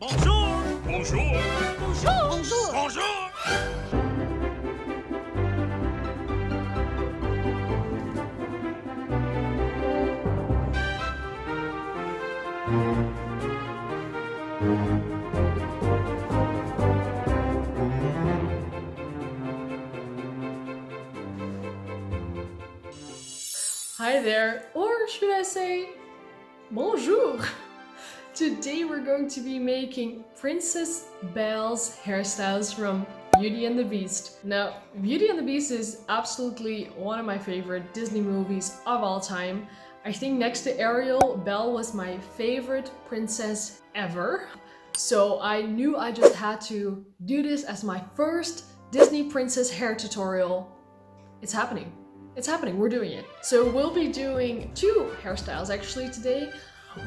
Bonjour. Bonjour. Bonjour. Bonjour. Bonjour. Hi there, or should I say, bonjour! Today we're going to be making Princess Belle's hairstyles from Beauty and the Beast. Now, Beauty and the Beast is absolutely one of my favorite Disney movies of all time. I think next to Ariel, Belle was my favorite princess ever. So I knew I just had to do this as my first Disney princess hair tutorial. It's happening. It's happening, we're doing it. So we'll be doing two hairstyles actually today.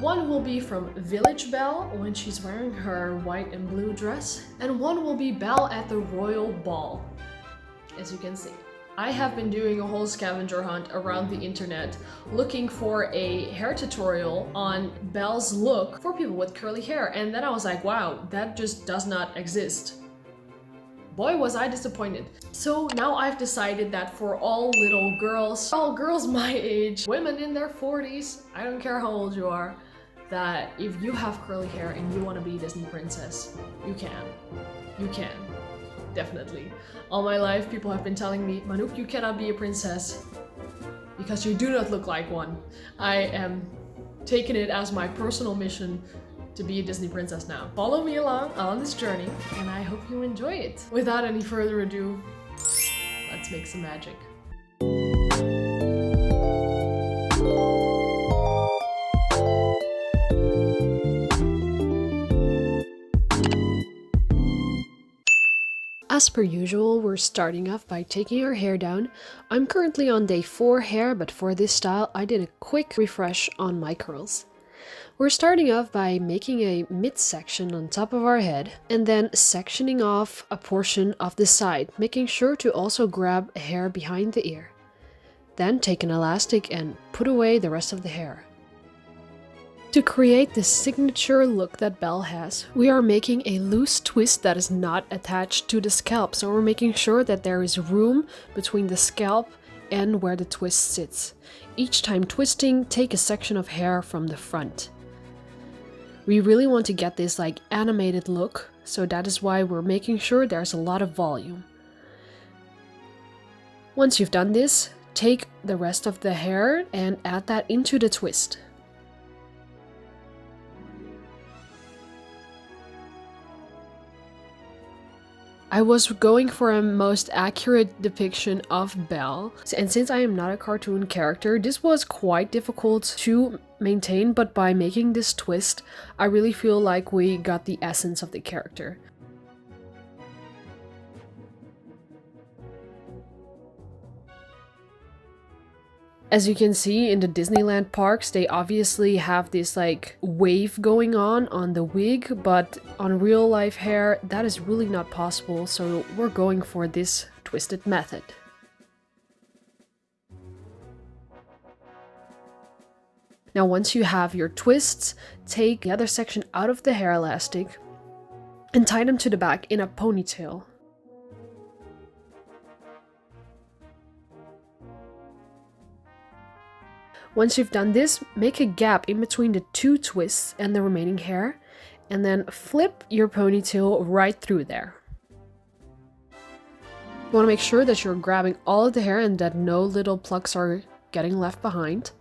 One will be from Village Belle when she's wearing her white and blue dress, and one will be Belle at the royal ball, as you can see. I have been doing a whole scavenger hunt around the internet looking for a hair tutorial on Belle's look for people with curly hair, and then I was like, wow, that just does not exist. Boy, was I disappointed. So now I've decided that for all little girls, all girls my age, women in their 40s, I don't care how old you are, that if you have curly hair and you want to be a Disney princess, you can. You can. Definitely. All my life, people have been telling me, Manouk, you cannot be a princess because you do not look like one. I am taking it as my personal mission to be a Disney princess now. Follow me along on this journey, and I hope you enjoy it. Without any further ado, let's make some magic. As per usual, we're starting off by taking our hair down. I'm currently on day 4 hair, but for this style, I did a quick refresh on my curls. We're starting off by making a midsection on top of our head and then sectioning off a portion of the side, making sure to also grab a hair behind the ear. Then take an elastic and put away the rest of the hair. To create the signature look that Belle has, we are making a loose twist that is not attached to the scalp, so we're making sure that there is room between the scalp and where the twist sits. Each time twisting, take a section of hair from the front. We really want to get this like animated look, so that is why we're making sure there's a lot of volume. Once you've done this, take the rest of the hair and add that into the twist. I was going for a most accurate depiction of Belle, and since I am not a cartoon character, this was quite difficult to maintain, but by making this twist, I really feel like we got the essence of the character. As you can see in the Disneyland parks, they obviously have this like wave going on the wig, but on real life hair, that is really not possible, so we're going for this twisted method. Now once you have your twists, take the other section out of the hair elastic and tie them to the back in a ponytail. Once you've done this, make a gap in between the two twists and the remaining hair, and then flip your ponytail right through there. You want to make sure that you're grabbing all of the hair and that no little plucks are getting left behind.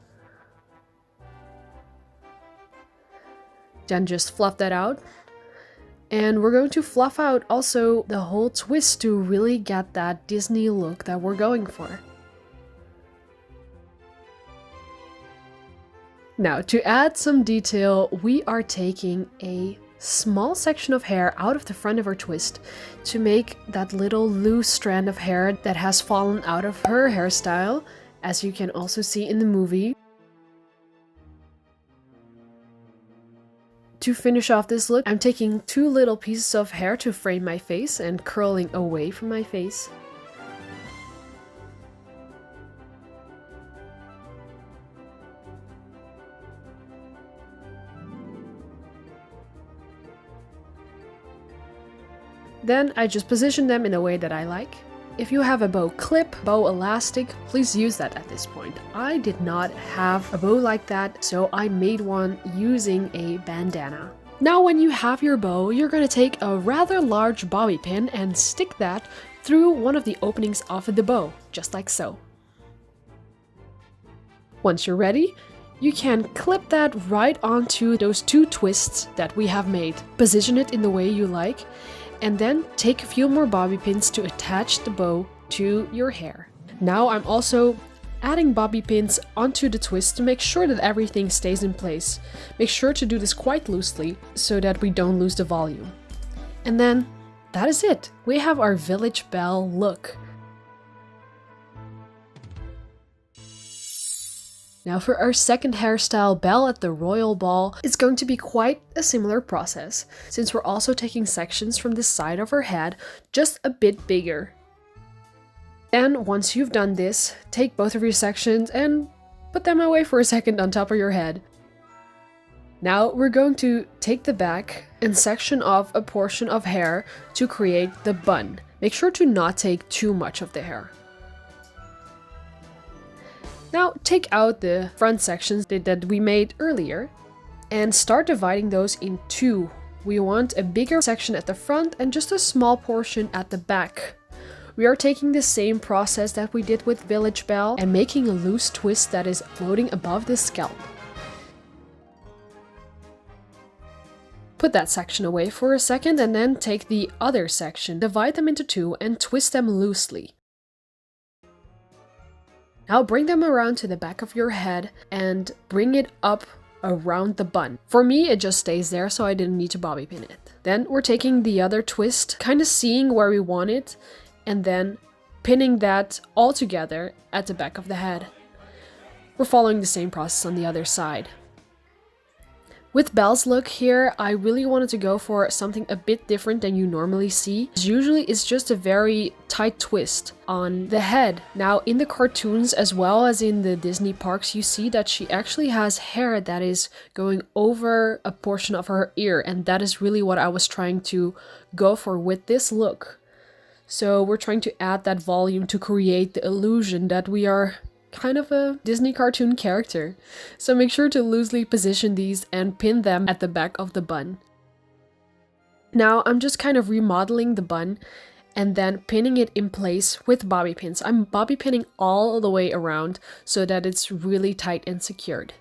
Then just fluff that out. And we're going to fluff out also the whole twist to really get that Disney look that we're going for. Now, to add some detail, we are taking a small section of hair out of the front of our twist to make that little loose strand of hair that has fallen out of her hairstyle, as you can also see in the movie. To finish off this look, I'm taking 2 little pieces of hair to frame my face and curling away from my face. Then I just position them in a way that I like. If you have a bow clip, bow elastic, please use that at this point. I did not have a bow like that, so I made one using a bandana. Now when you have your bow, you're going to take a rather large bobby pin and stick that through one of the openings of the bow, just like so. Once you're ready, you can clip that right onto those 2 twists that we have made. Position it in the way you like, and then take a few more bobby pins to attach the bow to your hair. Now I'm also adding bobby pins onto the twist to make sure that everything stays in place. Make sure to do this quite loosely so that we don't lose the volume. And then that is it. We have our Village Belle look. Now for our second hairstyle, Belle at the Royal Ball, it's going to be quite a similar process, since we're also taking sections from the side of her head, just a bit bigger. And once you've done this, take both of your sections and put them away for a second on top of your head. Now we're going to take the back and section off a portion of hair to create the bun. Make sure to not take too much of the hair. Now take out the front sections that we made earlier and start dividing those in 2. We want a bigger section at the front and just a small portion at the back. We are taking the same process that we did with Village Belle and making a loose twist that is floating above the scalp. Put that section away for a second and then take the other section, divide them into 2 and twist them loosely. Now bring them around to the back of your head and bring it up around the bun. For me, it just stays there, so I didn't need to bobby pin it. Then we're taking the other twist, kind of seeing where we want it, and then pinning that all together at the back of the head. We're following the same process on the other side. With Belle's look here, I really wanted to go for something a bit different than you normally see. Usually it's just a very tight twist on the head. Now in the cartoons as well as in the Disney parks, you see that she actually has hair that is going over a portion of her ear, and that is really what I was trying to go for with this look. So we're trying to add that volume to create the illusion that we are kind of a Disney cartoon character. So make sure to loosely position these and pin them at the back of the bun. Now I'm just kind of remodeling the bun and then pinning it in place with bobby pins. I'm bobby pinning all the way around so that it's really tight and secured.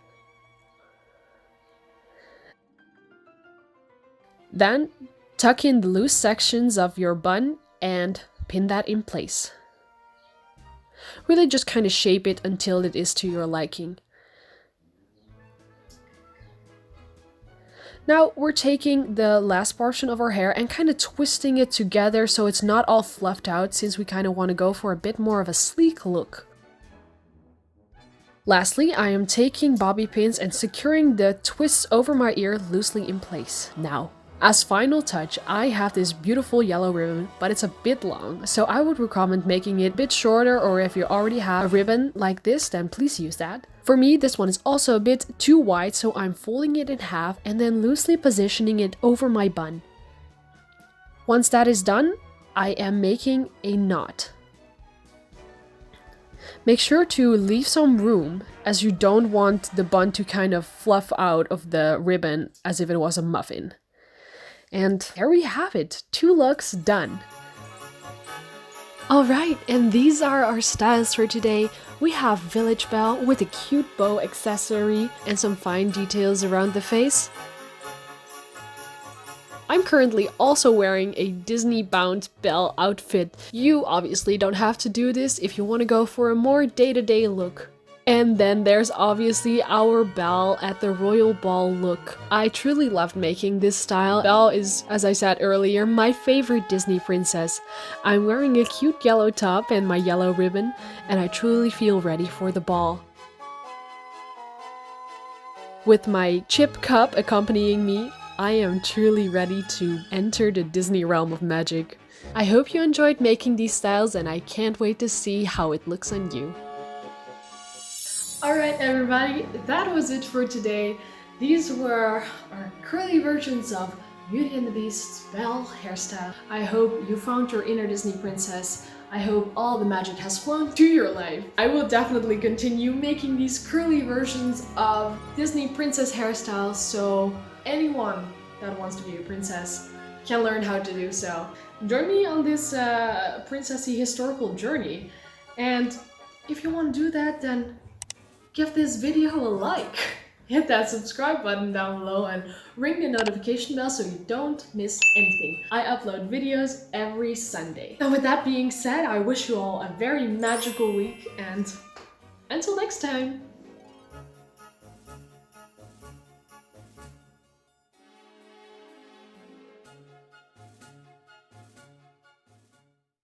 Then tuck in the loose sections of your bun and pin that in place. Really just kind of shape it until it is to your liking. Now we're taking the last portion of our hair and kind of twisting it together so it's not all fluffed out, since we kind of want to go for a bit more of a sleek look. Lastly, I am taking bobby pins and securing the twists over my ear loosely in place. Now, as final touch, I have this beautiful yellow ribbon, but it's a bit long, so I would recommend making it a bit shorter, or if you already have a ribbon like this, then please use that. For me, this one is also a bit too wide, so I'm folding it in half and then loosely positioning it over my bun. Once that is done, I am making a knot. Make sure to leave some room, as you don't want the bun to kind of fluff out of the ribbon as if it was a muffin. And there we have it, 2 looks done. Alright, and these are our styles for today. We have Village Belle with a cute bow accessory and some fine details around the face. I'm currently also wearing a Disney-bound Belle outfit. You obviously don't have to do this if you want to go for a more day-to-day look. And then there's obviously our Belle at the Royal Ball look. I truly loved making this style. Belle is, as I said earlier, my favorite Disney princess. I'm wearing a cute yellow top and my yellow ribbon, and I truly feel ready for the ball. With my chip cup accompanying me, I am truly ready to enter the Disney realm of magic. I hope you enjoyed making these styles, and I can't wait to see how it looks on you. Alright everybody, that was it for today. These were our curly versions of Beauty and the Beast's Belle hairstyle. I hope you found your inner Disney princess. I hope all the magic has flown to your life. I will definitely continue making these curly versions of Disney princess hairstyles, so anyone that wants to be a princess can learn how to do so. Join me on this princessy historical journey, and if you want to do that, then give this video a like. Hit that subscribe button down below and ring the notification bell so you don't miss anything. I upload videos every Sunday. And with that being said, I wish you all a very magical week, and until next time!